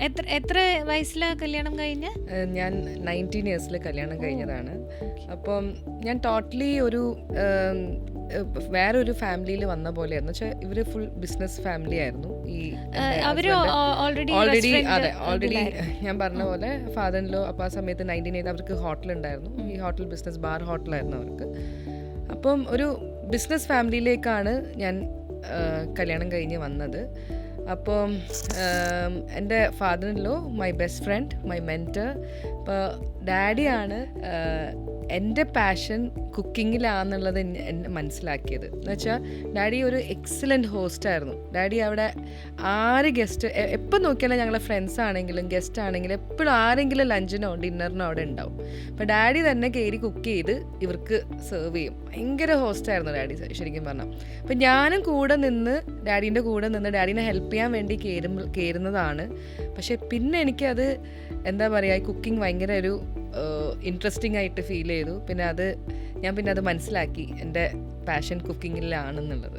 എത്ര വയസ്സിലാ കല്യാണം കഴിഞ്ഞ? ഞാൻ 19 ഇയേഴ്സിൽ കല്യാണം കഴിഞ്ഞതാണ്. അപ്പം ഞാൻ ടോട്ടലി ഒരു വേറൊരു ഫാമിലിയിൽ വന്ന പോലെയായിരുന്നു. വെച്ചാൽ ഇവർ ഫുൾ ബിസിനസ് ഫാമിലി ആയിരുന്നു. ഈ ഓൾറെഡി ഞാൻ പറഞ്ഞ പോലെ ഫാദറിലോ അപ്പോൾ ആ സമയത്ത് 19 അവർക്ക് ഹോട്ടലുണ്ടായിരുന്നു. ഈ ഹോട്ടൽ ബിസിനസ് ബാർ ഹോട്ടലായിരുന്നു അവർക്ക്. അപ്പം ഒരു ബിസിനസ് ഫാമിലിയിലേക്കാണ് ഞാൻ കല്യാണം കഴിഞ്ഞ് വന്നത്. അപ്പം എൻ്റെ ഫാദറിലോ my best friend, my mentor. അപ്പോൾ ഡാഡിയാണ് എൻ്റെ പാഷൻ കുക്കിങ്ങിലാണെന്നുള്ളത് എന്നെ മനസ്സിലാക്കിയത്. എന്ന് വെച്ചാൽ ഡാഡി ഒരു എക്സലൻറ്റ് ഹോസ്റ്റായിരുന്നു. ഡാഡി അവിടെ ആര് ഗസ്റ്റ് എപ്പോൾ നോക്കിയാലും ഞങ്ങളെ ഫ്രണ്ട്സ് ആണെങ്കിലും ഗസ്റ്റ് ആണെങ്കിലും എപ്പോഴും ആരെങ്കിലും ലഞ്ചിനോ ഡിന്നറിനോ അവിടെ ഉണ്ടാവും. അപ്പോൾ ഡാഡി തന്നെ കയറി കുക്ക് ചെയ്ത് ഇവർക്ക് സെർവ് ചെയ്യും. ഭയങ്കര ഹോസ്റ്റായിരുന്നു ഡാഡി ശരിക്കും പറഞ്ഞാൽ. അപ്പം ഞാനും കൂടെ നിന്ന് ഡാഡീൻ്റെ കൂടെ നിന്ന് ഡാഡീനെ ഹെൽപ്പ് ചെയ്യാൻ വേണ്ടി കയറുന്നതാണ്. പക്ഷേ പിന്നെ എനിക്കത് എന്താ പറയുക, കുക്കിംഗ് ഭയങ്കര ഒരു ഇൻട്രസ്റ്റിംഗ് ആയിട്ട് ഫീൽ ചെയ്തു. പിന്നെ അത് മനസ്സിലാക്കി എൻ്റെ പാഷൻ കുക്കിങ്ങിലാണെന്നുള്ളത്.